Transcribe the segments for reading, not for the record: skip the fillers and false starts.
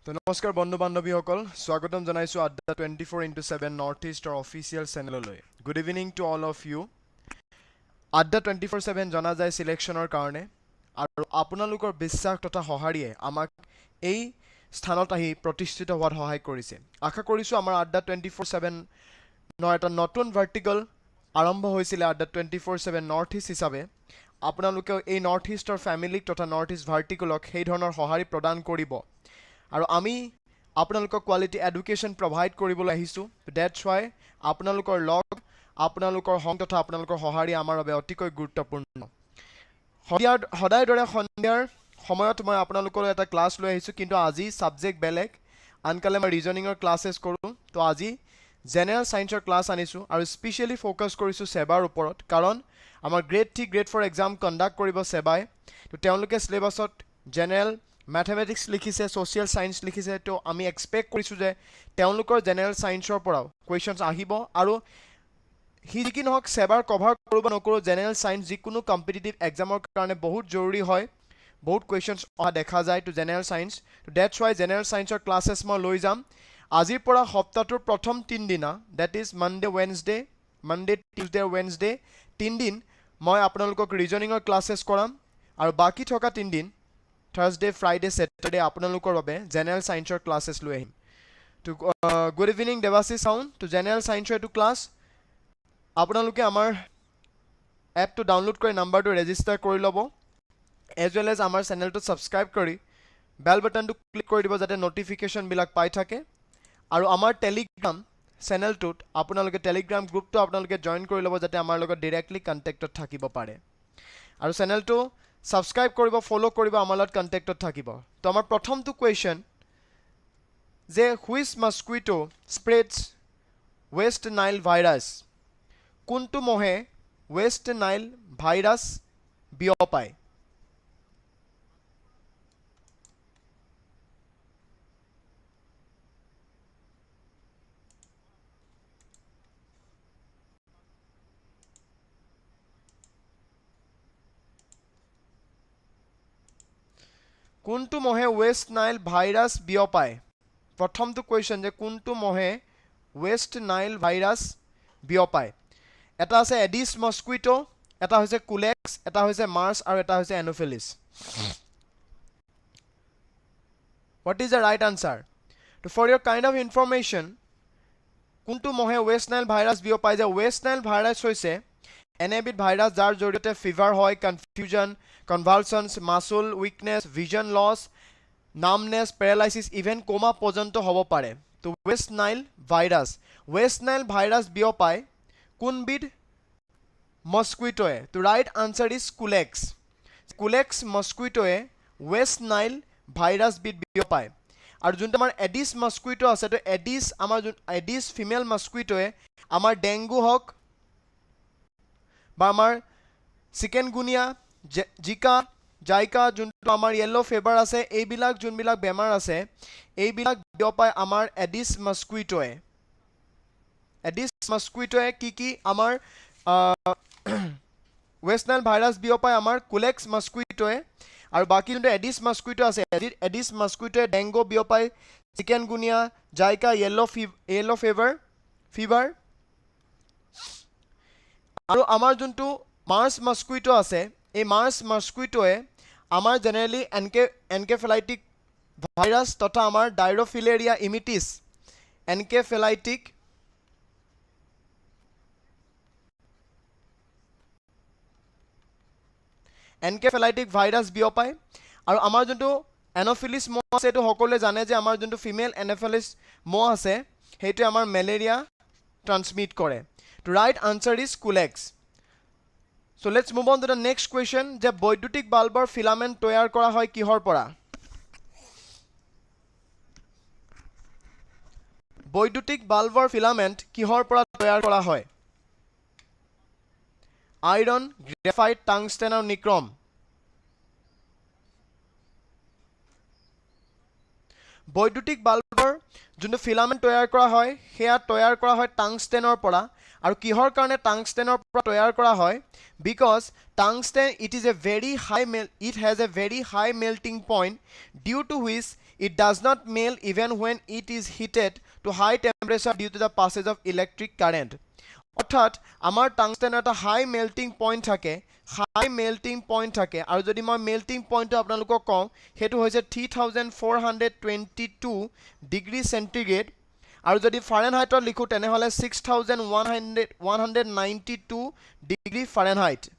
তো নমস্কাৰ বন্ধু বান্ধৱীসকল স্বাগতম জনাইছো Adda247 নৰ্থ ইষ্টৰ অফিচিয়েল চেনেললৈ good evening to all of you Adda247 জনা যায় সিলেকশ্যনৰ কাৰণে আৰু আপোনালোকৰ বিশ্বাস তথা সহাৰিয়ে আমাক এই স্থানত আহি প্ৰতিষ্ঠিত হোৱাত সহায় কৰিছে আশা কৰিছো আমাৰ Adda247 নৰ এটা নতুন ভাৰ্টিকেল আৰম্ভ হৈছিল Adda247 নৰ্থ ইষ্ট হিচাপে আপোনালোকে এই নৰ্থ ইষ্টৰ ফ্যামিলিক তথা নৰ্থ ইষ্ট ভাৰ্টিকেলক সেই ধৰণৰ সহাৰি প্ৰদান কৰিব আৰু আমি আপোনালোকক কোৱালিটি এডুকেশ্যন প্ৰভাইড কৰিবলৈ আহিছো দ্যাটছ হোৱাই আপোনালোকৰ লগ আপোনালোকৰ হং তথা আপোনালোকৰ সহাৰি আমাৰ বাবে অতিকৈ গুৰুত্বপূৰ্ণ সদায় দৰে সন্ধিয়াৰ সময়ত মই আপোনালোকৰ এটা ক্লাছ লৈ আহিছো কিন্তু আজি সাবজেক্ট বেলেগ আনকালে মই ৰিজনিংৰ ক্লাसेस কৰো তো আজি জেনাৰেল সায়েন্সৰ ক্লাছ আনিছো আৰু স্পেশালি ফোকাস কৰিছো সেবাৰ ওপৰত কাৰণ আমাৰ গ্ৰেড 3 গ্ৰেড 4 এক্সাম কন্ডাক্ট কৰিব সেবাই তো তেওঁলোকে সিলেবাসত জেনাৰেল Mathematics লিখিছে social science লিখিছে তো আমি এক্সপেক্ট কৰিছো যে তেওঁলোকৰ জেনাৰেল সায়েন্সৰ পৰাও কোৱেশ্চনছ আহিব আৰু হিকি নহক সেবাৰ কভাৰ কৰিব নকৰো জেনাৰেল সায়েন্স যিকোনো কম্পিটিটিভ এক্সামৰ কাৰণে বহুত জৰুৰী হয় বহুত কোৱেশ্চনছ অহা দেখা যায় তো জেনাৰেল সায়েন্স তো দ্যাটছ হোৱাই জেনাৰেল সায়েন্সৰ ক্লাसेस মই লৈ যাম আজিৰ পৰা সপ্তাহটোৰ প্ৰথম 3 দিনা that is Monday Tuesday Wednesday 3 দিন মই আপোনালোকক ৰিজনিংৰ ক্লাसेस কৰাম আৰু বাকি থকা 3 দিন Thursday, Friday, Saturday, আপোনালোকৰ বাবে জেনাৰেল সায়েন্সৰ ক্লাसेस লৈ আহিম তো গুড ইভিনিং দেৱাশী সাউন্ড তো জেনাৰেল সায়েন্সৰ এটো ক্লাছ আপোনালোকে আমাৰ এপটো ডাউনলোড কৰি নাম্বাৰটো ৰেজিষ্টাৰ কৰি ল'ব এজ ৱেল এজ আমাৰ চেনেলটো সাবস্ক্ৰাইব কৰি বেল বাটনটো ক্লিক কৰি দিব যাতে নটিফিকেশন বিলাক পাই থাকে আৰু আমাৰ টেলিগ্ৰাম চেনেলটোত আপোনালোকে টেলিগ্ৰাম গ্ৰুপটো আপোনালোকে জয়েন কৰি ল'ব যাতে আমাৰ লগত ডাইৰেক্টলি কন্টাক্টত থাকিব পাৰে আৰু চেনেলটো সাবস্ক্ৰাইব কৰিব ফলো কৰিব আমাৰ লগত কন্টাক্টত থাকিব তো আমাৰ প্ৰথমটো কোৱেশ্চন যে which mosquito spreads West Nile virus কোনটো মহে ওয়েস্ট নাইল ভাইৰাছ বিয়পায় কোনটো মহে ওয়েস্ট নাইল ভাইৰাছ বিয়পায় প্ৰথমটো কোৱেশ্চন যে কোনটো মহে ওয়েস্ট নাইল ভাইৰাছ বিয়পায় এটা আছে এডিছ মস্কিটো এটা হৈছে কুলেক্স এটা হৈছে মাৰ্ছ আৰু এটা হৈছে Anopheles what is the right answer to for your kind of information কোনটো মহে ওয়েস্ট নাইল ভাইৰাছ বিয়পায় যে ওয়েস্ট নাইল ভাইৰাছ হৈছে এনেবিট ভাইৰাছ যাৰ জৰিয়তে ফিভাৰ হয় confusion convulsions muscle weakness vision loss numbness paralysis even coma পৰ্যন্ত হ'ব পাৰে তো ওয়েস্ট নাইল ভাইৰাছ বিয়পায় কোনবিধ মস্কিটোৱে তো ৰাইট আনসাৰ ইজ কুলেক্স মস্কিটোৱে ওয়েস্ট নাইল ভাইৰাছ বিধ বিয়পায় আৰু যোনটো আমাৰ এডিছ মস্কিটো আছে তো এডিছ ফিমেল মস্কিটোৱে আমাৰ ডেংগু হক বা আমাৰ চিকেনগুনিয়া জিকা জাইকা যোনটো আমাৰ ইয়েলো ফিভাৰ আছে এইবিলাক যোনবিলাক বেমাৰ আছে এইবিলাক বিয়পায় আমাৰ এডিছ মস্কিটোৱে কি আমাৰ ওয়েস্ট নাইল ভাইৰাছ বিয়পায় আমাৰ কুলেক্স মস্কিটোৱে আৰু বাকি যোনটো এডিছ মস্কিটো আছে এডিছ মস্কিটোৱে ডেংগু বিয়পায় চিকেনগুনিয়া জাইকা ইয়েলো ফিভাৰ আৰু আমাৰ যোনটো মাৰ্ছ মস্কিটো আছে এই মাৰ্ছ মস্কিটোৱে আমাৰ জেনাৰেলি এনকেফেলাইটিক ভাইৰাছ তথা আমাৰ ডাইৰোফিলেৰিয়া ইমিটিছ এনকেফেলাইটিক ভাইৰাছ বিয়পায় আৰু আমাৰ যোনটো এনোফিলিছ মহ আছে এইটো সকলোৱে জানে যে আমাৰ যোনটো ফিমেল এনোফিলিছ মহ আছে সেইটো আমাৰ মেলেৰিয়া ট্ৰান্সমিট কৰে তো right answer is culex So let's move on to the next question যে বৈদ্যুতিক বাল্বৰ ফিলামেন্ট তৈয়াৰ কৰা হয় কিহৰ পৰা বৈদ্যুতিক বাল্বৰ ফিলামেন্ট কিহৰ পৰা তৈয়াৰ কৰা হয় আইৰন গ্ৰেফাইট টাংষ্টেন আৰু নিক্ৰম বৈদ্যুতিক বাল্বৰ যোনটো ফিলামেন্ট তৈয়াৰ কৰা হয় হেয়া তৈয়াৰ কৰা হয় টাংষ্টেনৰ পৰা আৰু কিহৰ কাৰণে টাংষ্টেনৰ পৰা তৈয়াৰ কৰা হয় because tungsten it has a very high melting point due to which it does not melt even when it is heated to high temperature due to the passage of electric current অৰ্থাৎ আমাৰ tungsten এটা হাই melting point থাকে আৰু যদি মই melting পইণ্টটো আপোনালোকক কওঁ সেইটো হৈছে 3422 ডিগ্ৰী সেন্টিগ্ৰেড আৰু যদি ফাৰেনহাইটত লিখো তেনেহলে 6192 ডিগ্ৰী ফাৰেনহাইট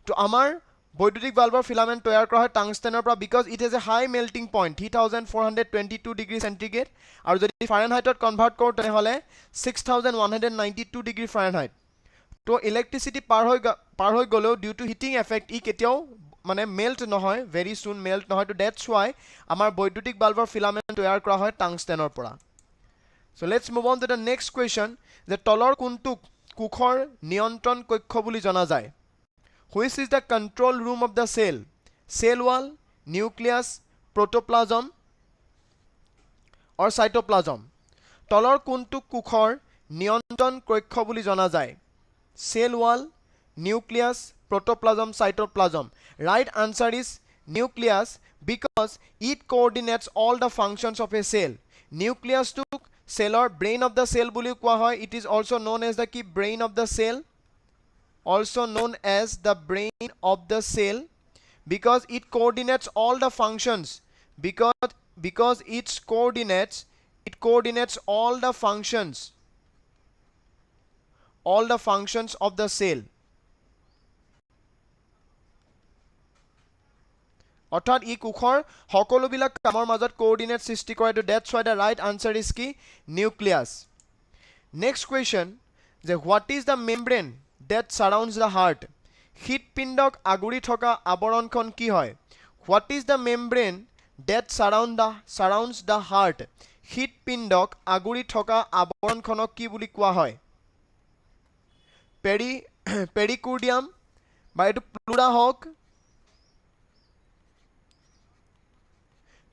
তো আমাৰ বৈদ্যুতিক বাল্বৰ ফিলামেন্ট তৈয়াৰ কৰা হয় টাংষ্টেনৰ পৰা because it has a high melting point 3422 degree সেন্টিগ্ৰেড আৰু যদি ফাৰেনহাইটত কনভাৰ্ট কৰোঁ তেনেহলে 6192 ডিগ্ৰী ফাৰেনহাইট তো ইলেক্ট্ৰিসিটি পাৰ হৈ গলেও ডিউ টু হিটিং এফেক্ট ই কেতিয়াও মানে মেল্ট নহয় ভেৰি সুন মেল্ট নহয় তো দ্যাটস ওয়াই আমাৰ বৈদ্যুতিক বাল্বৰ ফিলামেন্ট তৈয়াৰ কৰা হয় টাংষ্টেনৰ পৰা So let's move on to the next question. The তলৰ কোনটো কোষৰ নিয়ন্ত্ৰণ কক্ষ বুলি জনা যায় Which is the control room of the cell? Cell wall, nucleus, protoplasm or cytoplasm? তলৰ কোনটো কোষৰ নিয়ন্ত্ৰণ কক্ষ বুলি জনা যায় Cell wall, nucleus, protoplasm, cytoplasm. Right answer is nucleus because it coordinates all the functions of a cell. Nucleus to cell or brain of the cell বুলি কোৱা হয় it is also known as the key brain of the cell because it coordinates all the functions because it coordinates all the functions of the cell অৰ্থাৎ ই কোষৰ সকলোবিলাক কামৰ মাজত coordinate সৃষ্টি কৰে তো that's why the right answer is কি nucleus next question যে what is the membrane that surrounds the heart হৃদপিণ্ডক আগুৰি থকা আৱৰণখন কি হয় what is the membrane that surrounds the heart হৃদপিণ্ডক আগুৰি থকা আৱৰণখনক কি বুলি কোৱা হয় পেৰিকাৰ্ডিয়াম বা এটো প্লুৰা হওক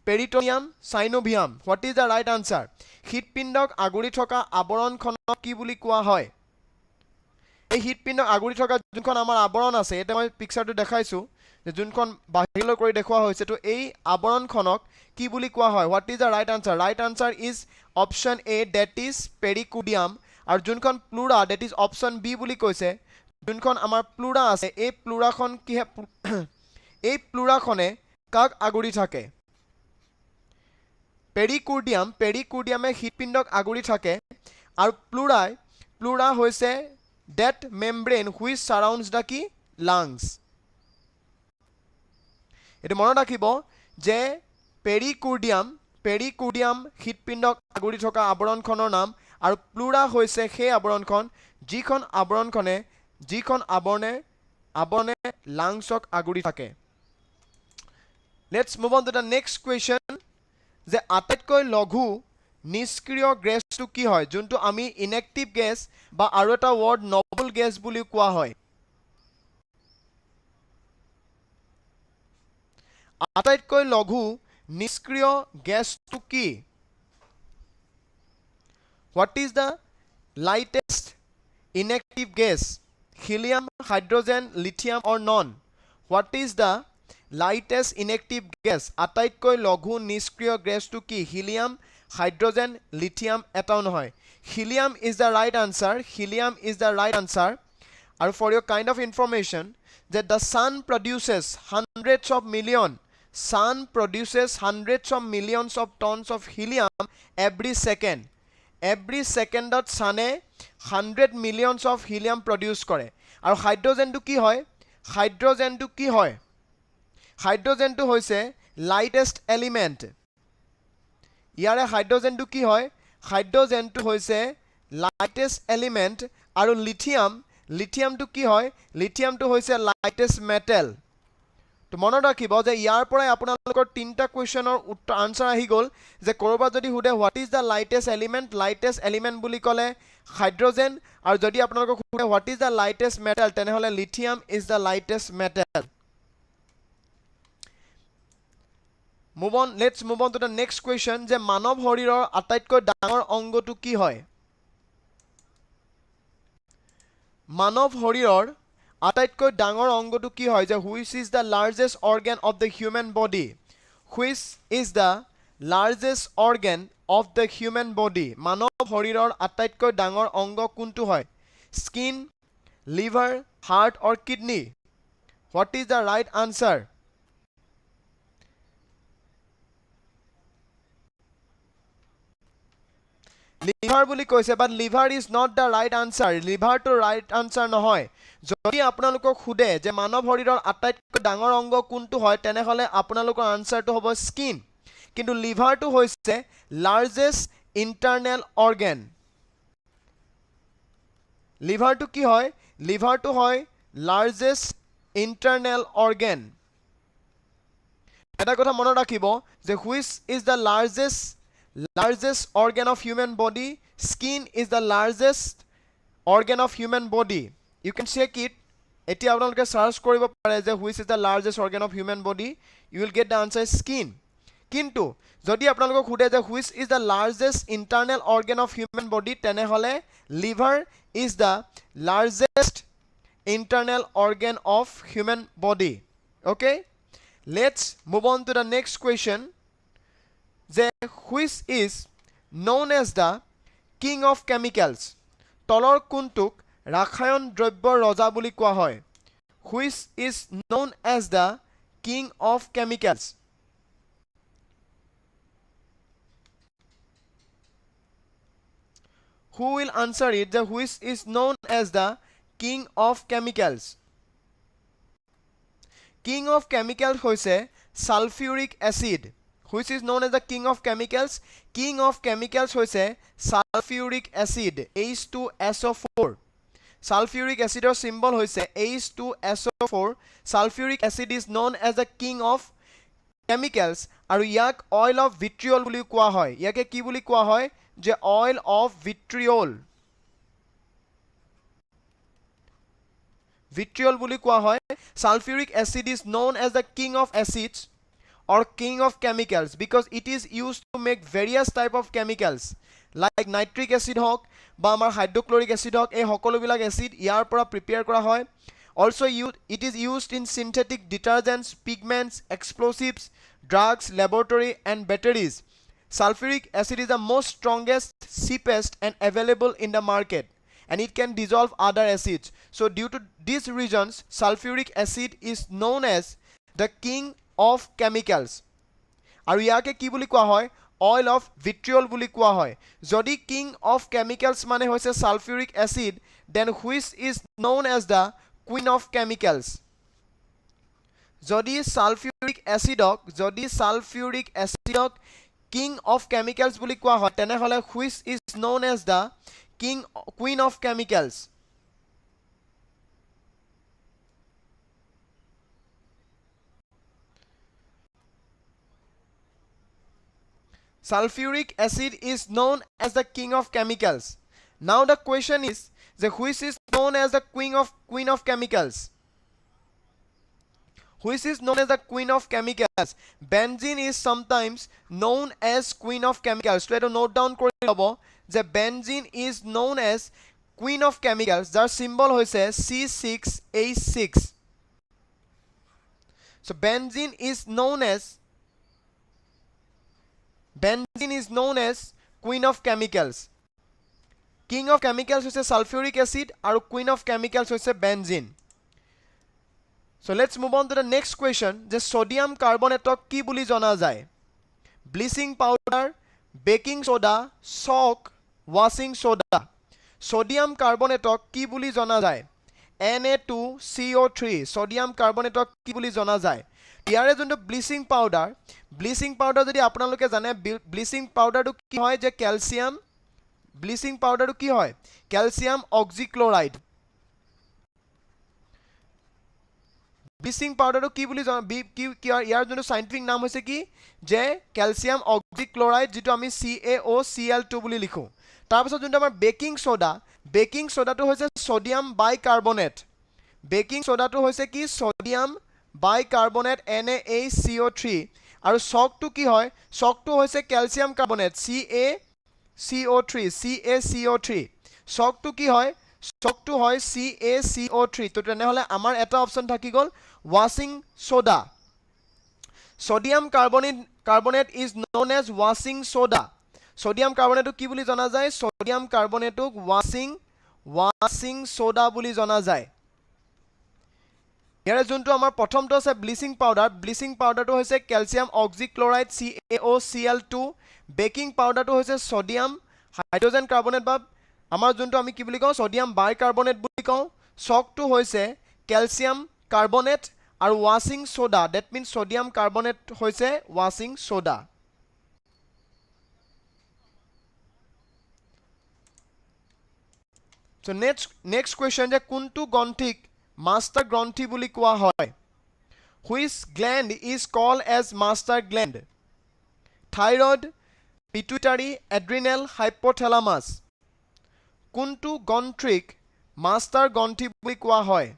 peritoneum synovium what is the right answer হৃদপিণ্ডক আগুৰি থকা আৱৰণখনক কি বুলি কোৱা হয় এই হৃদপিণ্ডক আগুৰি থকা যোনখন আমাৰ আৱৰণ আছে এটা মই পিকচাৰটো দেখাইছো যে যোনখন বাহিৰলৈ কৰি দেখুৱা হৈছে তো এই আৱৰণখনক কি বুলি কোৱা হয় what is the right answer is option A that is pericardium আৰু যোনখন প্লুৰা that is option B বুলি কৈছে যোনখন আমাৰ প্লুৰা আছে এই প্লুৰাখন কি এই প্লুৰাখনে কাক আগুৰি থাকে পেৰিকাৰ্ডিয়ামে হৃদপিণ্ডক আগুৰি থাকে আৰু প্লুৰা হৈছে that membrane which surrounds the key lungs এটো মনত ৰাখিব যে পেৰিকাৰ্ডিয়াম হৃদপিণ্ডক আগুৰি থকা আৱৰণখনৰ নাম আৰু প্লুৰা হৈছে সেই আৱৰণখন যিখন আৱৰণে লাংছক আগুৰি থাকে let's move on to the next question যে আটাইতকৈ লঘু নিষ্ক্ৰিয় গেছটো কি হয় যোনটো আমি ইনএক্টিভ গেছ বা আৰু এটা ওয়াৰ্ড নবল গেছ বুলি কোৱা হয় আটাইতকৈ লঘু নিষ্ক্ৰিয় গেছটো কি what is the lightest inactive gas helium hydrogen lithium or none what is the lightest inactive gas আটাইতকৈ লঘু নিষ্ক্ৰিয় গেছটো কি helium hydrogen lithium এটাও নহয় helium is the right answer and for your kind of information that the sun produces hundreds of millions of tons of helium every second that sun 100 millions of helium produce কৰে আৰু হাইড্ৰোজেনটো কি হয় হাইড্ৰোজেনটো হৈছে লাইটেষ্ট element ইয়াৰে হাইড্ৰোজেনটো কি হয় হাইড্ৰোজেনটো হৈছে লাইটেষ্ট element আৰু লিথিয়ামটো কি হয় লিথিয়ামটো হৈছে লাইটেষ্ট মেটেল তো মনত ৰাখিব যে ইয়াৰ পৰাই আপোনালোকৰ তিনটা কোৱেশ্চনৰ উত্তৰ আনসাৰ আহি গল যে কৰবা যদি হুদে what is the lightest element বুলি কলে হাইড্ৰোজেন আৰু যদি আপোনালোকক হুদে what is the lightest metal তেনেহলে lithium is the lightest metal let's move on to the next question যে মানৱ শৰীৰৰ আটাইতকৈ ডাঙৰ অংগটো কি হয় মানৱ শৰীৰৰ আটাইতকৈ ডাঙৰ অংগটো কি হয় যে which is the largest organ of the human body which is the largest organ of the human body মানৱ শৰীৰৰ আটাইতকৈ ডাঙৰ অংগ কোনটো হয় skin liver heart or kidney what is the right answer liver বুলি কৈছে but liver is not the right answer liver to right answer নহয় যদি আপোনালোকক খুদে যে মানৱ শৰীৰৰ আটাইতকৈ ডাঙৰ অংগ কোনটো হয় তেনেহলে আপোনালোকৰ আনসাৰটো হ'ব skin কিন্তু লিভাৰটো হৈছে লাৰ্জেষ্ট ইন্টাৰনেল অৰ্গান লিভাৰটো কি হয় লিভাৰটো হয় লাৰ্জেষ্ট ইন্টাৰনেল অৰ্গান এটা কথা মনত ৰাখিব যে which is the largest organ of human body skin is the largest organ of human body you can check it এতিয়া আপোনালোকে সার্চ কৰিব পাৰে যে which is the largest organ of human body you will get the answer skin কিন্তু যদি আপোনালোকক খুদে যে which is the largest internal organ of human body তেনেহলে liver is the largest internal organ of human body okay let's move on to the next question the which is known as the king of chemicals তলৰ কোনটোক ৰাসায়ন দ্ৰব্যৰ ৰজা বুলি কোৱা হয় which is known as the king of chemicals who will answer it the which is known as the king of chemicals king of chemicals hoise sulfuric acid which is known as the king of chemicals hoise sulfuric acid H2SO4 sulfuric acid or symbol hoise H2SO4 sulfuric acid is known as the king of chemicals aru yak oil of vitriol buli koa hoy yake ki buli koa hoy je oil of vitriol buli koa hoy sulfuric acid is known as the king of acids or king of chemicals because it is used to make various type of chemicals like nitric acid hok ba amar hydrochloric acid hok ei hokolo bilak acid yar pora prepare kora hoy also it is used in synthetic detergents pigments explosives drugs laboratory and batteries sulfuric acid is the most strongest cheapest and available in the market and it can dissolve other acids so due to these reasons sulfuric acid is known as the king of chemicals aru yake ki buli koa hoy oil of vitriol buli koa hoy jodi king of chemicals mane hoise sulfuric acid then which is known as the queen of chemicals jodi sulfuric acid king of chemicals buli koa hoy tenehole which is known as the queen of chemicals sulfuric acid is known as the king of chemicals now the question is the which is known as the queen of chemicals which is known as the queen of chemicals benzene is sometimes known as queen of chemicals so to note down kori lobo the benzene is known as queen of chemicals jar symbol hoise C6H6 so benzene is known as queen of chemicals king of chemicals hoise sulfuric acid aru queen of chemicals hoise benzene so let's move on to the next question the sodium carbonate ki buli jana jay bleaching powder baking soda chalk washing soda sodium carbonate ki buli jana jay Na2CO3 sodium carbonate ki buli jana jay ইয়াৰে যোনটো bleaching powder যদি আপোনালোকে জানে bleaching পাউডাৰটো কি হয় যে calcium bleaching পাউডাৰটো কি হয় ক্যালসিয়াম অক্সিক্লোৰাইড ব্লিচিং পাউডাৰটো কি বুলি ইয়াৰ যোনটো সাইন্টিফিক নাম হৈছে কি যে ক্যালসিয়াম অক্সিক্লোৰাইড যেটো আমি CaOCl2 বুলি লিখো তাৰ পিছত যোনটো আমাৰ বেকিং সোডাটো হৈছে সোডিয়াম বাইকাৰ্বনেট বেকিং সোডাটো হৈছে কি সোডিয়াম bicarbonate NaCO3 আৰু চকটো কি হয় চকটো হৈছে ক্যালসিয়াম কাৰ্বনেট CaCO3 চকটো কি হয় চকটো হয় CaCO3 তো তেনেহলে আমাৰ এটা অপচন থাকি গল washing soda sodium carbonate is known as washing soda sodium carbonate কি বুলি জনা যায় sodium carbonate washing soda বুলি জনা যায় ইয়াৰে যোনটো আমাৰ প্ৰথমটো আছে ব্লিচিং পাউডাৰটো হৈছে ক্যালসিয়াম অক্সিক্লোৰাইড CaOCl2 বেকিং পাউডাৰটো হৈছে সোডিয়াম হাইড্ৰোজেন কাৰ্বনেট বা আমাৰ যোনটো আমি কি বুলি কওঁ সোডিয়াম বাইকাৰ্বনেট বুলি কওঁ চকটো হৈছে ক্যালসিয়াম কাৰ্বনেট আৰু ৱাশিং soda that means sodium carbonate হৈছে ৱাশিং সোডা So next question যে কোনটো গ্ৰন্থিক master গ্ৰন্থি বুলি কোৱা হয় Which gland is called as master gland Thyroid pituitary adrenal hypothalamus কোনটো গ্ৰন্থিক master গ্ৰন্থি বুলি কোৱা হয়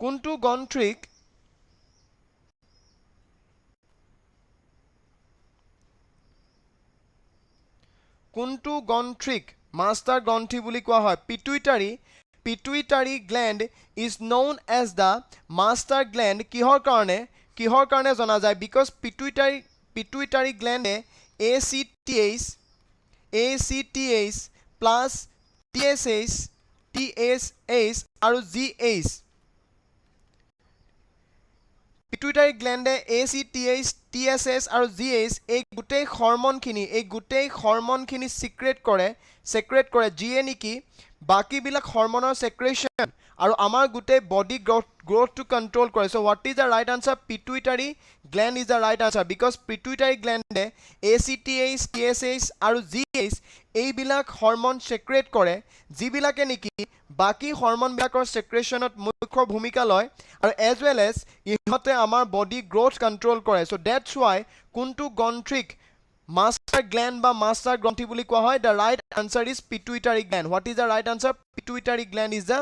কোনটো গ্ৰন্থিক master গ্ৰন্থি বুলি কোৱা হয় pituitary gland is known as the master gland কিহৰ কাৰণে জনা যায় because pituitary gland ACTH plus TSH আৰু GH pituitary gland ACTH TSH আৰু GH এই গুটেই হৰমনখিনি সিক্ৰেট কৰে যিয়ে নেকি বাকি বিলাক হৰমনৰ সেক্ৰেশন আৰু আমাৰ গুটেই বডি গ্ৰোথ টু কন্ট্ৰোল কৰে so what is the right answer pituitary gland is the right answer because pituitary gland ACTH TSH আৰু GH এই বিলাক হৰমন সেক্ৰেট কৰে যিবিলাকে নেকি বাকি হৰমন বিলাকৰ সেক্ৰেশনত মুখ্য ভূমিকা লয় আৰু as well as ইহতে আমাৰ বডি গ্ৰোথ কন্ট্ৰোল কৰে so that's why কোনটো গ্ৰন্থিক master gland বা master গ্ৰন্থি বুলি কোৱা হয় the right answer is pituitary gland what is the right answer pituitary gland is the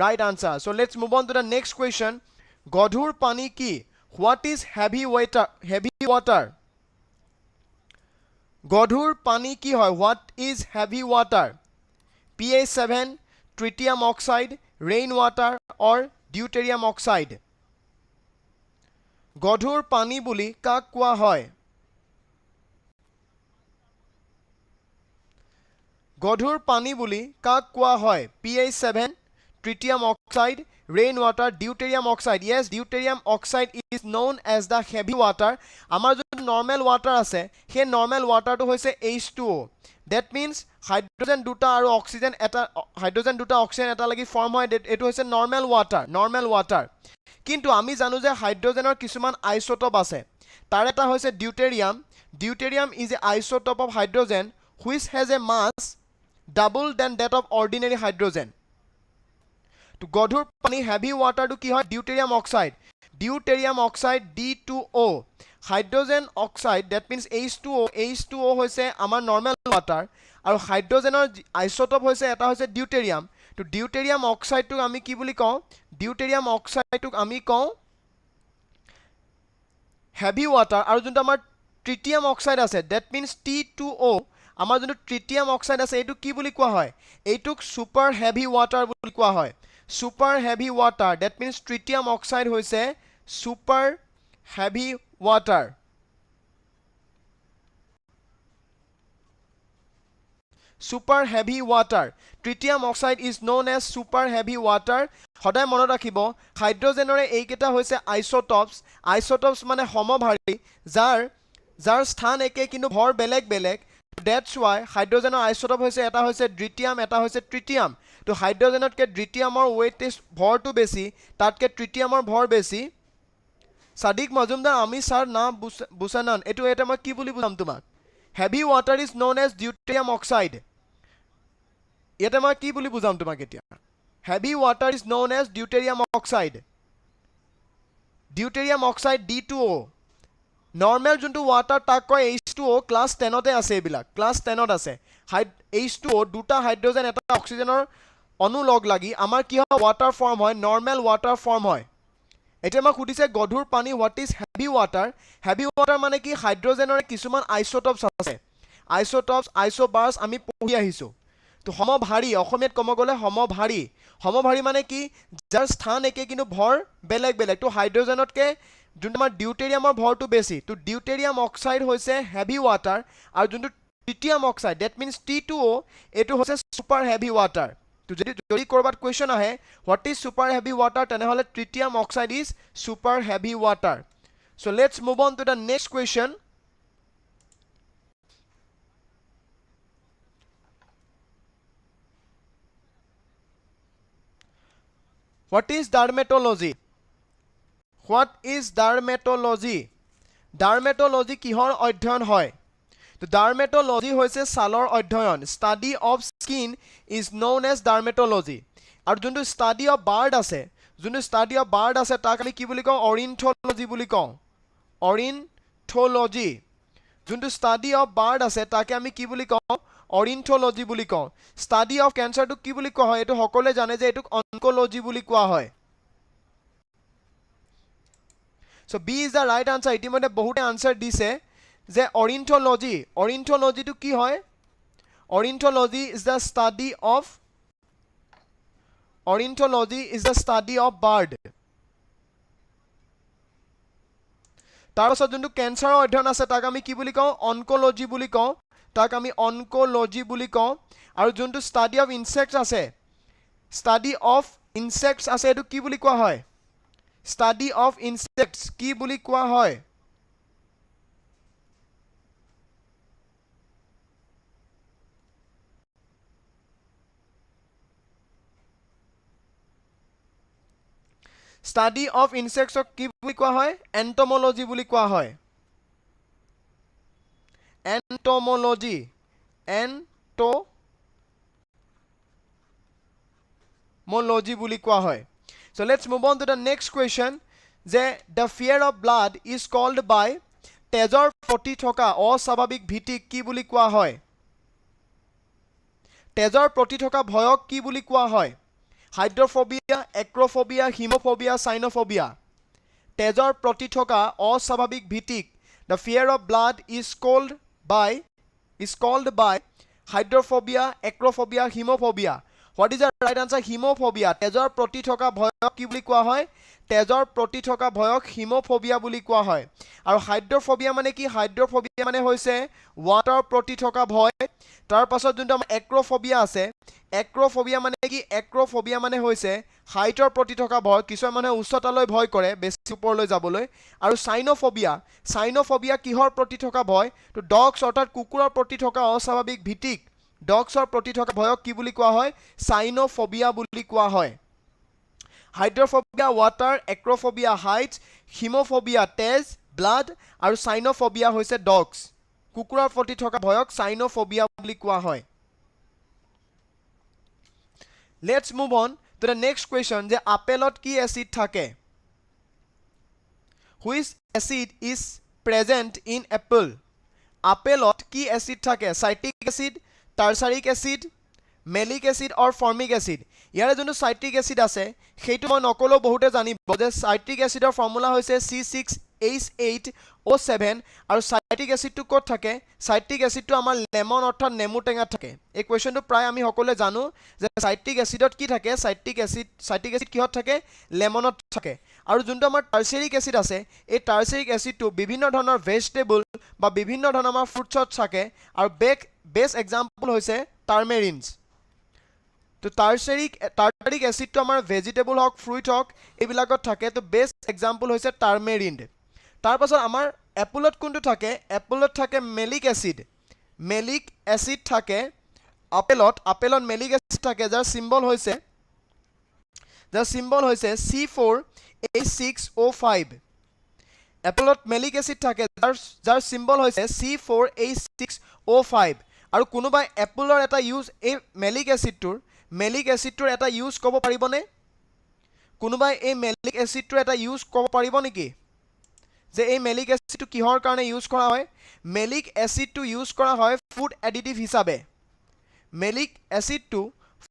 right answer so let's move on to the next question গধুৰ পানী কি what is heavy water গধুৰ পানী কি হয় what is heavy water pH 7 tritium oxide rain water or deuterium oxide গধুৰ পানী বুলি কাক কোৱা হয় গধুৰ পানী বুলি কাক কোৱা হয় pH 7 tritium oxide rain water deuterium oxide yes deuterium oxide is known as the heavy water আমাৰ যোন normal water আছে হে normal water টো হৈছে H2O that means hydrogen দুটা আৰু oxygen এটা লাগি ফৰ্ম হয় এটো হৈছে normal water কিন্তু আমি জানো যে হাইড্ৰোজেনৰ কিছুমান আইসোটোপ আছে তাৰ এটা হৈছে deuterium is a isotope of hydrogen which has a mass double than that of ordinary hydrogen to গধুৰ পানী heavy water to কি হয় deuterium oxide D2O hydrogen oxide that means H2O হৈছে আমাৰ normal water আৰু হাইড্ৰোজেনৰ আইসোটোপ হৈছে এটা হৈছে deuterium to deuterium oxide to আমি কি বুলি কওঁ deuterium oxide to আমি কওঁ heavy water আৰু যোনটো আমাৰ tritium oxide আছে that means T2O আমাৰ যোনটো tritium oxide আছে এটো কি বুলি কোৱা হয় এইটোক super heavy water বুলি কোৱা হয় super heavy water that means tritium oxide হৈছে super heavy water tritium oxide is known as super heavy water সদায় মনত ৰাখিব হাইড্ৰোজেনৰে এইকেইটা হৈছে আইসোটোপস মানে সমভাৰী যাৰ স্থান একে কিন্তু ভৰ বেলেগ that's why হাইড্ৰোজেনৰ আইসোটোপ হৈছে এটা হৈছে ড্ৰিটিয়াম এটা হৈছে ট্ৰিটিয়াম তো হাইড্ৰোজেনতকে ড্ৰিটিয়ামৰ ওয়েট ভৰটো বেছি তাতকে ট্ৰিটিয়ামৰ ভৰ বেছি সাদিক মজুমদাৰ আমি স্যার না বুসানান এটো এটা মই কি বুলি বুজাম তোমাক heavy water is known as deuterium oxide এটা মই কি বুলি বুজাম তোমাক এতিয়া heavy water is known as deuterium oxide D2O normal যোনটো ৱাটাৰ তাক কয় H2O ক্লাছ 10তে আছে এইবিলাক ক্লাছ 10ত আছে H2O দুটা হাইড্ৰজেন এটা অক্সিজেনৰ অণু লগ লাগি আমাৰ কি হয় ৱাটাৰ ফৰ্ম হয় নৰ্মেল ৱাটাৰ ফৰ্ম হয় এতিয়া আমাক সুধিছে গধুৰ পানী হোৱাট ইজ হেভি ৱাটাৰ মানে কি হাইড্ৰজেনৰ কিছুমান আইসোটপছ আছে আইসোটপছ আইসোবাৰ্ছ আমি পঢ়ি আহিছো তো সমভাৰী অসমীয়াত কম গলে সমভাৰী মানে কি যাৰ স্থান একে কিন্তু ভৰ বেলেগ বেলেগ তো হাইড্ৰজেনতকে যোনটো আমাৰ ডিউটেৰিয়ামৰ ভৰটো বেছি তো ডিউটেৰিয়াম অক্সাইড হৈছে হেভি ৱাটাৰ আৰু যোনটো tritium oxide that means T2O এটো হৈছে সুপাৰ হেভি ৱাটাৰ তো যদি কৰবাত কোৱেশ্চন আহে what is super heavy water তেনেহলে tritium oxide is super heavy water so let's move on to the next question What is dermatology? What is dermatology? Dermatology কিহৰ অধ্যয়ন হয় তো dermatology হৈছে ছালৰ অধ্যয়ন study of skin is known as dermatology আৰু যোনটো study of bird আছে তাক আমি কি বুলি কওঁ ornithology বুলি কওঁ ornithology যোনটো study of bird আছে তাকে আমি কি বুলি কওঁ ornithology বুলি কওঁ study of cancer টো কি বুলি কোৱা হয় এটো সকলোৱে জানে যে এটোক oncology বুলি কোৱা হয় so B is the right answer ইতিমধ্যে বহুতে আনসাৰ দিছে যে ornithology টো কি হয় ornithology is the study of bird তাৰ পাছত যোনটো ক্যান্সাৰৰ অধ্যয়ন আছে তাক আমি কি বুলি কওঁ অনকোলজি বুলি কওঁ আৰু যোনটো স্টাডি অফ ইনসেক্টস আছে এটো কি বুলি কোৱা হয় স্টাডি অফ ইনসেক্টস কি বুলি কোৱা হয় স্টাডি অফ ইনসেক্টস কি বুলি কোৱা হয় এন্টোমোলজি বুলি কোৱা হয় entomology বুলি কোৱা হয় so let's move on to the next question যে the fear of blood is called by তেজৰ প্ৰতি থকা অস্বাভাৱিক ভীতিক কি বুলি কোৱা হয় তেজৰ প্ৰতি থকা ভয়ক কি বুলি কোৱা হয় হাইড্ৰোফোবিয়া এক্ৰোফোবিয়া হিমোফোবিয়া সাইনোফোবিয়া তেজৰ প্ৰতি থকা অস্বাভাৱিক ভীতিক the fear of blood is called by hydrophobia acrophobia hemophobia what is the right answer hemophobia তেজৰ প্ৰতি থকা ভয়ক কি বুলি কোৱা হয় তেজৰ প্ৰতি থকা ভয়ক হিমোফোবিয়া বুলি কোৱা হয় আৰু হাইড্ৰোফোবিয়া মানে কি হাইড্ৰোফোবিয়া মানে হৈছে ওৱাটাৰ প্ৰতি থকা ভয় তাৰ পাছত যোনটো আমাৰ এক্ৰোফোবিয়া আছে এক্ৰোফোবিয়া মানে কি এক্ৰোফোবিয়া মানে হৈছে হাইটৰ প্ৰতি থকা ভয় কিছু মানে উচ্চতালৈ ভয় কৰে বেছি ওপৰলৈ যাবলৈ আৰু সাইনোফোবিয়া কিহৰ প্ৰতি থকা ভয় তো ডগছ অৰ্থাৎ কুকুৰৰ প্ৰতি থকা অস্বাভাৱিক ভীতিক ডগছৰ প্ৰতি থকা ভয়ক কি বুলি কোৱা হয় সাইনোফোবিয়া বুলি কোৱা হয় হাইড্ৰোফোবিয়া ওৱাটাৰ এক্ৰোফোবিয়া হাইট হিমোফোবিয়া তেজ ব্লাড আৰু সাইনোফোবিয়া হৈছে ডগছ কুকুৰৰ প্ৰতি থকা ভয়ক সাইনোফোবিয়া বুলি কোৱা হয় let's move on to the next question যে আপেলত কি এসিড থাকে which acid is present in apple আপেলত কি এসিড থাকে citric acid tartaric acid malic acid or formic acid ইয়াৰে যোনটো সাইট্ৰিক এসিড আছে সেইটো মই নকলো বহুতে জানিব যে সাইট্ৰিক এসিডৰ ফৰ্মুলা হৈছে C6H8O7 আৰু সাইট্ৰিক এসিডটো ক'ত থাকে সাইট্ৰিক এসিডটো আমাৰ লেমন অৰ্থাৎ নেমু টেঙাত থাকে এই কোৱেশ্চনটো প্ৰায় আমি সকলোৱে জানো যে সাইট্ৰিক এসিডত কি থাকে সাইট্ৰিক এসিড কিহত থাকে লেমনত থাকে আৰু যোনটো আমাৰ টাৰ্চাৰিক এসিড আছে এই টাৰ্চাৰিক এসিডটো বিভিন্ন ধৰণৰ ভেজিটেবল বা বিভিন্ন ধৰণৰ আমাৰ ফ্ৰুটছত থাকে আৰু বেষ্ট এক্সাম্পল হৈছে টাৰ্মেৰিনছ তো টাৰ্চাৰিক এসিডটো আমাৰ ভেজিটেবল হক ফ্ৰুট হক এইবিলাকত থাকে তো বেষ্ট এক্সাম্পল হৈছে টাৰ্মেৰিন তাৰ পাছত আমাৰ এপলত কোনটো থাকে এপলত থাকে মেলিক এসিড থাকে আপেলত মেলিক এসিড থাকে যাৰ সিম্বল হৈছে C4H6O5 এপলত মেলিক এসিড থাকে যাৰ সিম্বল হৈছে C4H6O5 আৰু কোনোবা এপলৰ এটা ইউজ এই মেলিক এসিডটোৰ এটা ইউজ ক'ব পাৰিবনে কোনোবাই এই মেলিক এসিডটোৰ এটা ইউজ ক'ব পাৰিব নেকি যে এই মেলিক এসিডটো কিহৰ কাৰণে ইউজ কৰা হয় মেলিক এসিডটো ইউজ কৰা হয় ফুড এডিটিভ হিচাপে মেলিক এসিডটো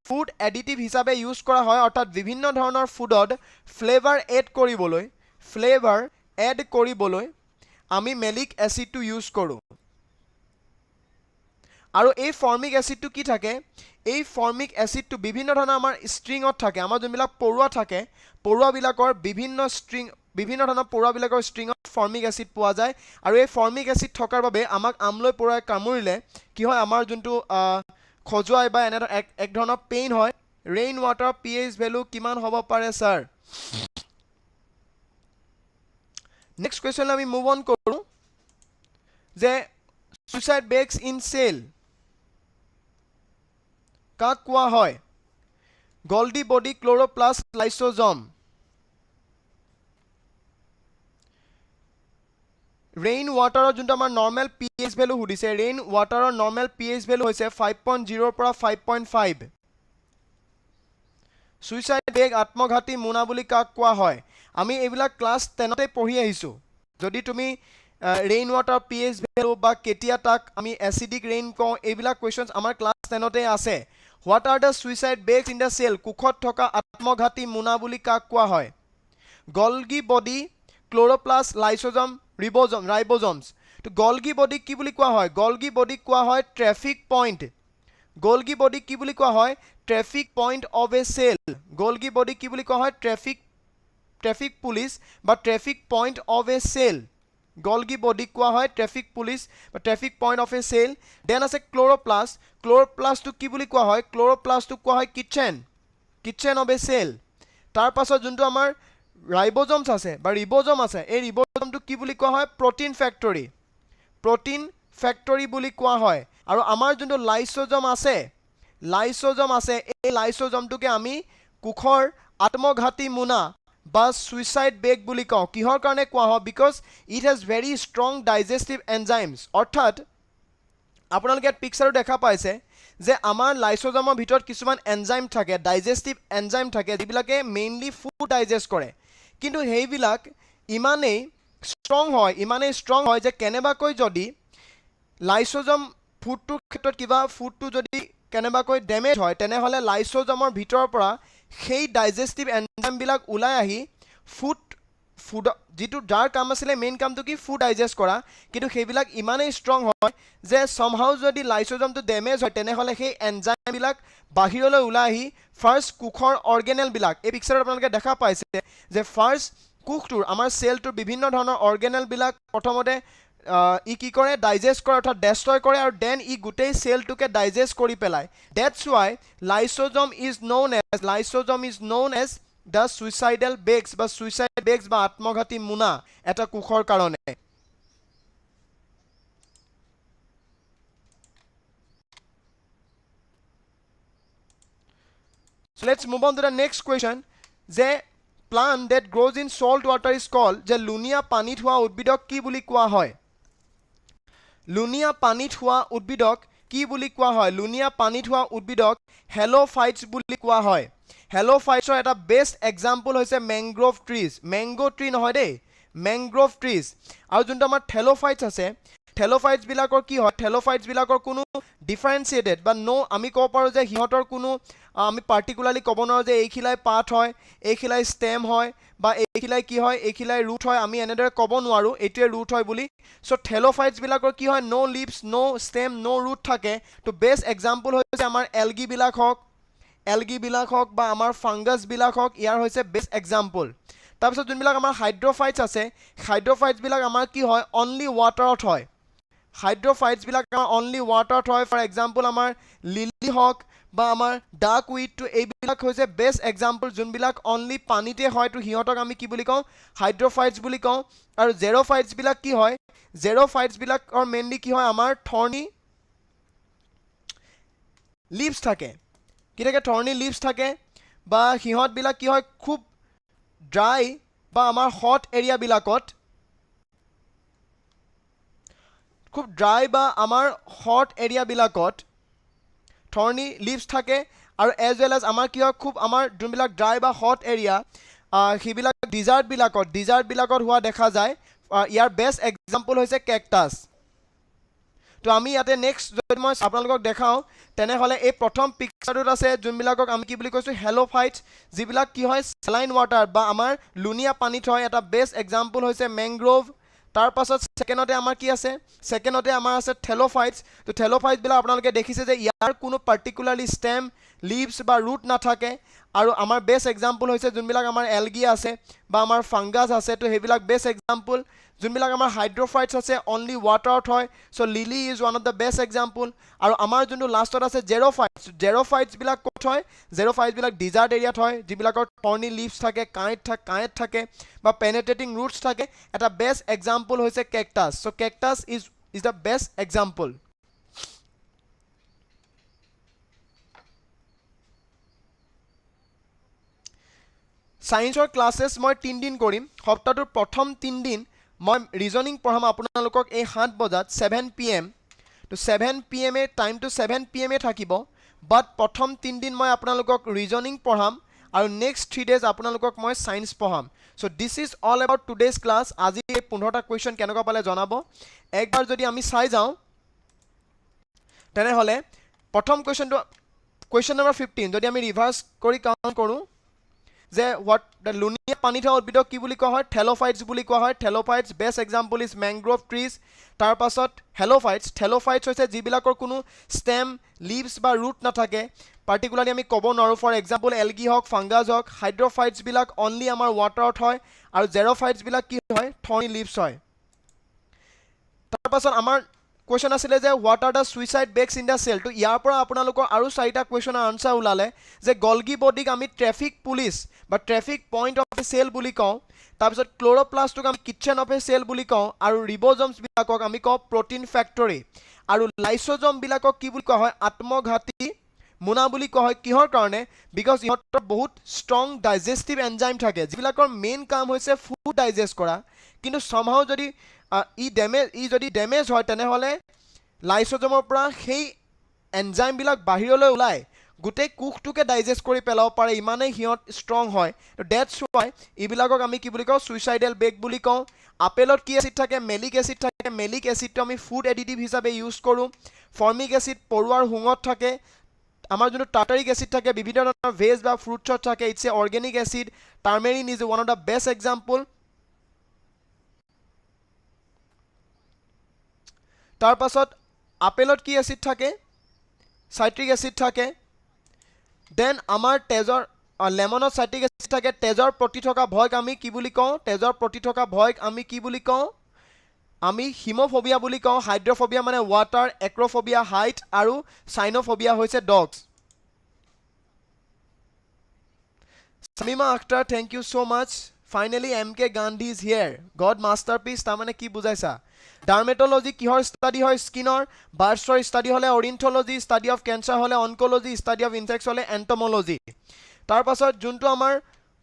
ফুড এডিটিভ হিচাপে ইউজ কৰা হয় অৰ্থাৎ বিভিন্ন ধৰণৰ ফুডত ফ্লেভাৰ এড কৰিবলৈ আমি মেলিক এসিডটো ইউজ কৰোঁ আৰু এই ফৰ্মিক এসিডটো কি থাকে এই ফৰ্মিক এসিডটো বিভিন্ন ধৰণৰ আমাৰ ষ্ট্ৰিঙত থাকে আমাৰ যোনবিলাক পৰুৱা থাকে পৰুৱাবিলাকৰ বিভিন্ন ধৰণৰ পৰুৱাবিলাকৰ ষ্ট্ৰিঙত ফৰ্মিক এসিড পোৱা যায় আৰু এই ফৰ্মিক এসিড থকাৰ বাবে আমাক আমলৈ পৰুৱাই কামুৰিলে কি হয় আমাৰ যোনটো খজুৱাই বা এনে এক ধৰণৰ পেইন হয় ৰেইন ৱাটাৰ pH ভ্যালু কিমান হ'ব পাৰে স্যাৰ নেক্সট কোৱেশ্চন আমি মুভ অন কৰোঁ যে সুইসাইড বেগস ইন সেল কাক কোৱা হয় Golgi body chloroplast lysosome rain water जो नॉर्मल pH वैल्यू हुदिसे rain water normal pH value होइसे 5.0 পৰা 5.5 सुइसाइड बेग आत्मघाती मुना বুলি কাক কোৱা হয় আমি এবিলা ক্লাস 10 তে পঢ়ি আহিছো যদি তুমি रेन वाटर pH वैल्यू বা কেতিয়া তাক আমি এসিডিক रेन কও এবিলা কোৱেশ্চনস আমাৰ ক্লাস 10 তে আছে what are the suicide bags in the cell কুখত থকা আত্মঘাতী মুনা বুলি কাক কোৱা হয় Golgi body chloroplast lysosome ribosomes तो गोल्गी बॉडी की बुली कोआ है गोल्गी बॉडी कोआ है ट्रैफिक पॉइंट गोल्गी बॉडी की बुली कोआ है traffic point of a cell Golgi body की बुली कोआ है ट्रैफिक पुलिस बा traffic point of a cell Golgi body कोआ है ट्रैफिक पुलिस बा traffic point of a cell then আছে क्लोरोप्लास्ट तो की बुली कोआ है क्लोरोप्लास्ट तो कोआ है किचन ऑफ ए सेल तार पाছত যোনটো আমাৰ राइबोसोम्स আছে বা ৰিবোসোম আছে এই ৰিবোসোমটো কি বুলি কোৱা হয় প্ৰোটিন ফ্যাক্টৰি বুলি কোৱা হয় আৰু আমাৰ যোনটো লাইসোজম আছে এই লাইসোজমটোকে আমি কুখৰ আত্মঘাতী মুনা বা সুইসাইড বেগ বুলি কওঁ কিহৰ কাৰণে কোৱা হয় because it has very strong digestive enzymes অৰ্থাৎ আপোনালোকে পিকচাৰো দেখা পাইছে যে আমাৰ লাইসোজমৰ ভিতৰত কিছুমান এনজাইম থাকে ডাইজেষ্টিভ এনজাইম থাকে যিবিলাকে মেইনলি ফুড ডাইজেষ্ট কৰে কিন্তু হেইবিলাক ইমানেই ষ্ট্ৰং হয় যে কেনেবাকৈ যদি লাইসোজম ফুডটোৰ ক্ষেত্ৰত কিবা ফুডটো যদি কেনেবাকৈ ড্যামেজ হয় তেনেহলে লাইসোজমৰ ভিতৰৰ পৰা সেই ডাইজেষ্টিভ এনজাইমবিলাক ওলাই আহি ফুড যেটো যাৰ কাম আছিল মেইন কামটো কি ফুড ডাইজেষ্ট কৰা কিন্তু হেইবিলাক ইমানেই ষ্ট্ৰং হয় যে সামহাউ যদি লাইসোজমটো ড্যামেজ হয় তেনেহলে সেই এনজাইমবিলাক বাহিৰলৈ ওলাই আহি ফাৰ্স্ট কুখৰ অৰ্গেনেল বিলাক এই পিকচাৰত আপোনালোকে দেখা পাইছে যে ফাৰ্স্ট কুকটোৰ আমাৰ সেলটোৰ বিভিন্ন ধৰণৰ অৰ্গেনেল বিলাক প্ৰথমতে ই কি কৰে ডাইজেষ্ট কৰে অৰ্থাৎ ডেষ্ট্ৰয় কৰে আৰু দেন ই গোটেই সেলটোকে ডাইজেষ্ট কৰি পেলায় that's why lysosome is known as the suicidal bags বা আত্মঘাতী মুনা এটা কুখৰ কাৰণে so let's move on to the next question যে plant that grows in salt water is called যে লুনিয়া পানীত হোৱা উদ্ভিদক কি বুলি কোৱা হয় লুনিয়া পানীত হোৱা উদ্ভিদক কি বুলি কোৱা হয় লুনিয়া পানীত হোৱা উদ্ভিদক হেলোফাইটস বুলি কোৱা হয় হেলোফাইটছৰ এটা বেষ্ট এক্সাম্পল হৈছে ম্যাংগ্ৰোভ ট্ৰিজ ম্যাংগো ট্ৰি নহয় দেই ম্যাংগ্ৰোভ ট্ৰিজ আৰু যোনটো আমাৰ থেলোফাইটছ আছে থেলোফাইটছ বিলাকৰ কি হয় থেলোফাইটছ বিলাকৰ কোনো ডিফাৰেন্সিয়েটেড বা নো আমি ক'ব পাৰো যে হিহঁতৰ কোনো আমি পাৰ্টিকুলাৰলি ক'ব নোৱাৰো যে এইখিলাই পাত হয় এইখিলাই ষ্টেম হয় বা এইখিলাই কি হয় এইখিলাই ৰুট হয় আমি এনেদৰে ক'ব নোৱাৰো এটোৱে ৰুট হয় বুলি সো থেলোফাইটছ বিলাকৰ কি হয় নো লিভছ নো ষ্টেম নো ৰুট থাকে তো বেষ্ট এক্সাম্পল হৈছে আমাৰ এলগি বিলাক হক বা আমাৰ ফাংগাছ বিলাক হক ইয়াৰ হৈছে বেষ্ট এক্সাম্পল তাৰপিছত যোনবিলাক আমাৰ হাইড্ৰোফাইটছ আছে হাইড্ৰোফাইটছ বিলাক আমাৰ কি হয় অনলি ৱাটাৰত হয় হাইড্ৰোফাইটছ বিলাক আমাৰ অনলি ৱাটাৰত হয় ফৰ এক্সাম্পল আমাৰ লিলি হক বা আমাৰ ডাক উইড টু এইবিলাক হৈছে বেষ্ট এক্সাম্পল যোনবিলাক অনলি পানীতে হয় তো হিহঁতক আমি কি বুলি কওঁ হাইড্ৰোফাইটছ বুলি কওঁ আৰু জেৰোফাইটছ বিলাক কি হয় জেৰোফাইটছ বিলাকৰ মেইনলি কি হয় আমাৰ থৰ্নি লিভছ থাকে কিটাকে থৰ্নি লিভছ থাকে বা হিহঁত বিলাক কি হয় খুব ড্ৰাই বা আমাৰ হট এৰিয়া বিলাকত খুব ড্ৰাই বা আমাৰ হট এৰিয়া বিলাকত থৰ্নি লিভছ থাকে আৰু এজ ওয়েল এজ আমাৰ কি হয় খুব আমাৰ যোনবিলাক ড্ৰাই বা হট এৰিয়া হিবিলাক ডিজাৰ্ট বিলাকত হোৱা দেখা যায় ইয়াৰ বেষ্ট এক্সাম্পল হৈছে কেকটাছ তো আমি ইয়াতে নেক্সট যদি মই আপোনালোকক দেখাওঁ তেনেহ'লে এই প্ৰথম পিকচাৰটোত আছে যোনবিলাকক আমি কি বুলি কৈছোঁ হেলোফাইটছ যিবিলাক কি হয় চেলাইন ৱাটাৰ বা আমাৰ লুণীয়া পানীত হয় এটা বেষ্ট এক্সাম্পল হৈছে মেংগ্ৰোভ তাৰ পাছত সেকেন্ডতে আমাৰ কি আছে সেকেন্ডতে আমাৰ আছে থেলোফাইটছ তো থেলোফাইটছবিলাক আপোনালোকে দেখিছে যে ইয়াৰ কোনো পাৰ্টিকুলাৰলি ষ্টেম লিভছ বা ৰুট নাথাকে আৰু আমাৰ বেষ্ট এক্সাম্পল হৈছে যোনবিলাক আমাৰ এলগি আছে বা আমাৰ ফাংগাছ আছে তো সেইবিলাক বেষ্ট এক্সাম্পল যোনবিলাক আমাৰ হাইড্ৰফাইটছ আছে অনলি ৱাটাৰত হয় so' lily is one of the best example আৰু আমাৰ যোনটো লাষ্টত আছে জেৰ'ফাইটছবিলাক ক'ত হয় জেৰ'ফাইটছবিলাক ডিজাৰ্ট এৰিয়াত হয় যিবিলাকৰ থৰ্নি লিভছ থাকে কাঁইট থাকে বা পেনেট্ৰেটিং ৰুটছ থাকে এটা বেষ্ট এক্সাম্পল হৈছে cactus so' cactus is the best example সায়েন্সৰ ক্লাছেছ মই 3 দিন কৰিম সপ্তাহটোৰ প্ৰথম 3 দিন মই ৰিজনিং পঢ়াম আপোনালোকক এই 7 বজাত 7 PM তো 7 PM এ টাইমটো 7 PM এ থাকিব বাট প্ৰথম 3 দিন মই আপোনালোকক ৰিজনিং পঢ়াম আৰু নেক্সট 3 ডেজ আপোনালোকক মই সায়েন্স পঢ়াম so this is all about today's class আজি এই 15টা কোৱেশ্চন কেনেকুৱা পালে জনাব একবাৰ যদি আমি চাই যাওঁ তেনেহ'লে প্ৰথম কোৱেশ্চনটো কোৱেশ্চন নম্বৰ 15 যদি আমি ৰিভাৰ্স কৰি কাউন্ট কৰোঁ যে হোৱাট দ্য লুণীয়া পানীত থকা উদ্ভিদক কি বুলি কোৱা হয় থেলোফাইটছ বুলি কোৱা হয় thallophytes best example is mangrove trees তাৰ পাছত থেলোফাইটছ হৈছে যিবিলাকৰ কোনো ষ্টেম লিভছ বা ৰুট নাথাকে পাৰ্টিকুলাৰলি আমি ক'ব নোৱাৰোঁ ফৰ এক্সাম্পল এলগি হওক ফাংগাছ হওক হাইড্ৰফাইটছবিলাক অনলি আমাৰ ৱাটাৰত হয় আৰু জেৰ'ফাইটছবিলাক কি হয় থৰ্নি লিভছ হয় তাৰ পাছত আমাৰ কোৱেশ্চন আছিলে যে what are the suicide bags in the cell তো ইয়াৰ পৰা আপোনালোকৰ আৰু 4টা কুৱেশ্যনৰ আনচাৰ ওলালে যে গলগি বডিক আমি ট্ৰেফিক পুলিচ বা traffic point of a cell বুলি কওঁ তাৰপিছত ক্ল'ৰ'প্লাষ্টক আমি কিটচেন অফ এ চেল বুলি কওঁ আৰু ৰিব'জমছবিলাকক আমি কওঁ প্ৰ'টিন ফেক্টৰী আৰু লাইচ'জমবিলাকক কি বুলি কোৱা হয় আত্মঘাতী মোনা বুলি কোৱা হয় কিহৰ কাৰণে বিকজ ইহঁতৰ বহুত ষ্ট্ৰং ডাইজেষ্টিভ এনজাইম থাকে যিবিলাকৰ মেইন কাম হৈছে ফুড ডাইজেষ্ট কৰা কিন্তু somehow যদি যদি ডেমেজ হয় তেনেহ'লে লাইচ'জমৰ পৰা সেই এনজাইমবিলাক বাহিৰলৈ ওলাই গোটেই কোষটোকে ডাইজেষ্ট কৰি পেলাব পাৰে ইমানেই সিহঁত ষ্ট্ৰং হয় তো ডেটছ ৱাই এইবিলাকক আমি কি বুলি কওঁ সুইচাইডেল বেগ বুলি কওঁ আপেলত কি এচিড থাকে মেলিক এচিডটো আমি ফুড এডিটিভ হিচাপে ইউজ কৰোঁ ফৰ্মিক এচিড পৰুৱাৰ শুঙত থাকে আমাৰ যোনটো টাৰ্টাৰিক এচিড থাকে বিভিন্ন ধৰণৰ ভেজ বা ফ্ৰুটছত থাকে it's a organic acid turmeric is one of the best example তাৰ পাছত আপেলত কি এচিড থাকে সাইট্ৰিক এচিড থাকে দেন আমাৰ তেজৰ লেমনত সাইট্ৰিক এচিড থাকে তেজৰ প্ৰতি থকা ভয়ক আমি কি বুলি কওঁ আমি হিমোফোবিয়া বুলি কওঁ হাইড্ৰফোবিয়া মানে ৱাটাৰ এক্ৰফোবিয়া হাইট আৰু সাইনোফোবিয়া হৈছে dogs Samima Akhtar, thank you so much. Finally, MK Gandhi is here. God masterpiece. তাৰমানে কি বুজাইছা ডাৰ্মেটলজি কিহৰ ষ্টাডি হয় স্কিনৰ বাৰ্ডছৰ ষ্টাডি হ'লে অৰিন্থলজি ষ্টাডি অফ কেঞ্চাৰ হ'লে অনকলজি ষ্টাডি অফ ইনচেক্টছ হ'লে এণ্টমলজি তাৰ পাছত যোনটো আমাৰ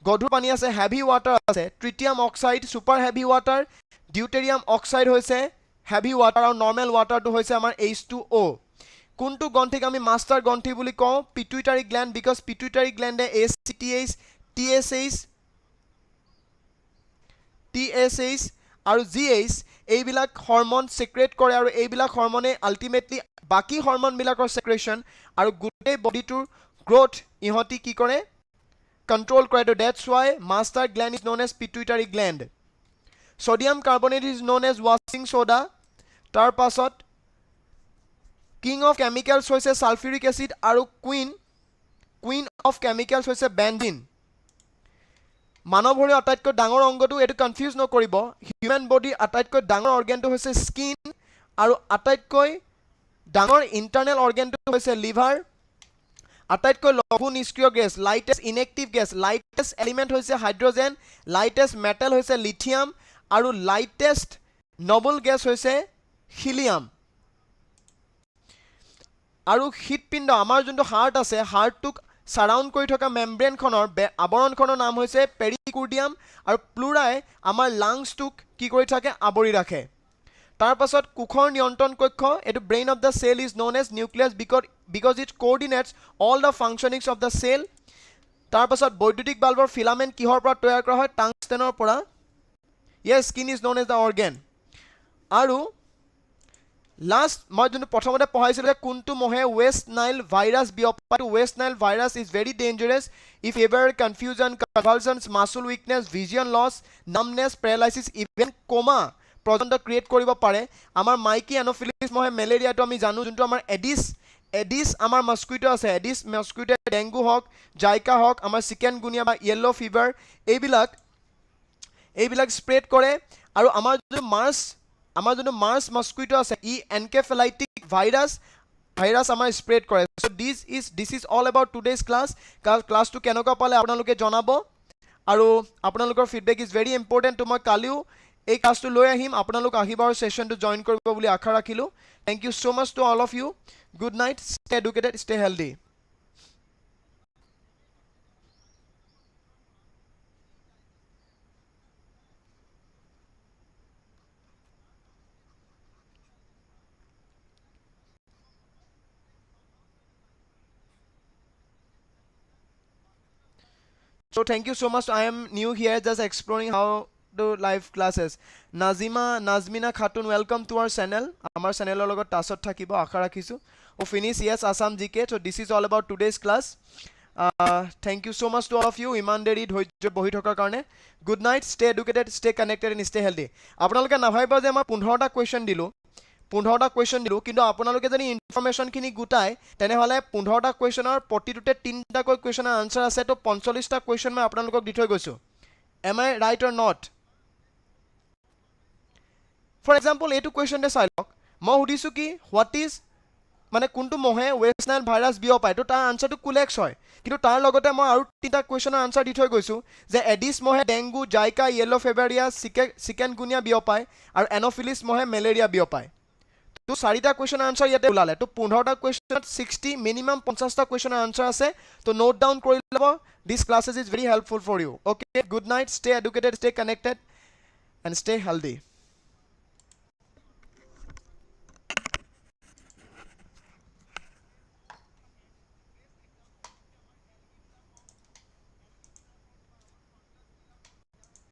গধুৰ পানী আছে হেভি ৱাটাৰ আছে tritium oxide super heavy water deuterium oxide হৈছে হেভি ৱাটাৰ আৰু নৰ্মেল ৱাটাৰটো হৈছে আমাৰ H2O কোনটো গ্ৰন্থিক আমি মাষ্টাৰ গ্ৰন্থি বুলি কওঁ পিটুইটাৰী গ্ল্যান্ড বিকজ পিটুইটাৰী গ্ল্যান্ডে ACTH TSH আৰু GH এইবিলাক হৰমন সিক্ৰেট কৰে আৰু এইবিলাক হৰমনে আলটিমেটলি বাকি হৰমনবিলাকৰ সিক্ৰেশন আৰু গোটেই বডিটোৰ গ্ৰোথ ইহতি কি কৰে কন্ট্ৰোল কৰে তো that's why master gland is known as pituitary gland sodium carbonate is known as washing soda তাৰ পাছত কিং অফ কেমিকেলছ হৈছে সালফিউৰিক এসিড আৰু কুইন অফ কেমিকেলছ হৈছে বেনজিন মানৱ শৰীৰৰ আটাইতকৈ ডাঙৰ অংগটো এটো কনফিউজ নকৰিব হিউম্যান বডি আটাইতকৈ ডাঙৰ অৰ্গানটো হৈছে স্কিন আৰু আটাইতকৈ ডাঙৰ ইন্টাৰনেল অৰ্গানটো হৈছে লিভাৰ আটাইতকৈ লঘু নিষ্ক্ৰিয় গেছ লাইটেষ্ট ইনএক্টিভ গেছ লাইটেষ্ট এলিমেন্ট হৈছে হাইড্ৰোজেন লাইটেষ্ট মেটেল হৈছে লিথিয়াম আৰু লাইটেষ্ট নবল গেছ হৈছে হিলিয়াম আৰু হৃদপিণ্ড আমাৰ যোনটো হাৰ্ট আছে হাৰ্টটোক সাৰাউণ্ড কৰি থকা মেমব্ৰেনখনৰ আৱৰণখনৰ নাম হৈছে পেৰিকাৰ্ডিয়াম আৰু প্লুৰাই আমাৰ লাংছটোক কি কৰি থাকে আৱৰি ৰাখে তাৰ পাছত কোষৰ নিয়ন্ত্ৰণ কক্ষ এটো brain of the cell is known as nucleus because it coordinates all the functionings of the cell তাৰ পাছত বৈদ্যুতিক বাল্বৰ ফিলামেন্ট কিহৰ পৰা তৈয়াৰ কৰা হয় টাংষ্টেনৰ পৰা Yes, skin is known as the organ. Aru last মই যোনটো প্ৰথমতে পঢ়াইছিলো যে কোনটো মহে West Nile Virus বিয়পায়. West Nile Virus is very dangerous if fever, confusion, convulsions, muscle weakness, vision loss, numbness, paralysis, even coma পৰ্যন্ত ক্ৰিয়েট কৰিব পাৰে. আমাৰ মাইকী এনফিলিছ মহে মেলেৰিয়াটো আমি জানো, যোনটো আমাৰ এডিছ আমাৰ মস্কুইটো আছে, এডিছ মস্কুইটো ডেংগু হওক, জাইকা হওক, আমাৰ চিকেনগুনিয়া বা য়েল্লো ফিভাৰ এইবিলাক স্প্ৰেড কৰে. আৰু আমাৰ যোনটো মাৰ্চ মস্কুইটো আছে ই এনকেফেলাইটিক ভাইৰাছ আমাৰ স্প্ৰেড কৰে. So this is all about today's ক্লাছটো কেনেকুৱা পালে আপোনালোকে জনাব আৰু আপোনালোকৰ ফিডবেক ইজ ভেৰি ইম্পৰ্টেণ্ট. তো মই কালিও এই ক্লাছটো লৈ আহিম, আপোনালোক আহিব আৰু সেশনটো জইন কৰিব বুলি আশা ৰাখিলোঁ. Thank you so much to all of you. Good night, stay educated, stay healthy. So thank you so much. I am new here, just exploring how to live classes. Nazmina Khatun, welcome to our channel. Our channel logot tasot thakibo asha rakhisu. O finish yes Assam GK. So this is all about today's class. Thank you so much to all of you. Iman deri dhoyjo bohi thokar karone. Good night, stay educated, stay connected and stay healthy. আপোনালোকে নাভাবিব যে মই 15টা question দিলো কিন্তু আপোনালোকে যদি ইনফৰমেশনখিনি গুটাই তেনেহলে 15টা কোৱেশ্চনৰ প্ৰতিটোতে 3টাকৈ কোৱেশ্চনৰ answer আছে. তো 45টা কোৱেশ্চন মই আপোনালোকক দি থৈ গৈছো. Am I right or not? For example এইটো কোৱেশ্চনতে চাই লওক. মই সুধিছো কি হোৱাট ইজ মানে কোনটো মহে ৱেষ্ট নাইল ভাইৰাছ বিয়পায়, তো তাৰ আনসাৰটো কুলেক্স হয়. কিন্তু তাৰ লগতে মই আৰু 3টা কোৱেশ্চনৰ আনসাৰ দি থৈ গৈছো যে এডিছ মহে ডেংগু, জাইকা, য়েল্লো ফেভাৰিয়া, চিকেনগুনিয়া বিয়পায় আৰু এনফিলিছ মহে মেলেৰিয়া বিয়পায়. তো 4টা কোৱেশ্চনৰ আনসাৰ ইয়াতে ওলালে. তো 15টা কোৱেশ্চনত 60 মিনিমাম 50টা কোৱেশ্চনৰ আনসাৰ আছে. তো নোট ডাউন কৰি ল'ব. This classes is very helpful for you. Okay, good night, stay educated, stay connected and stay healthy.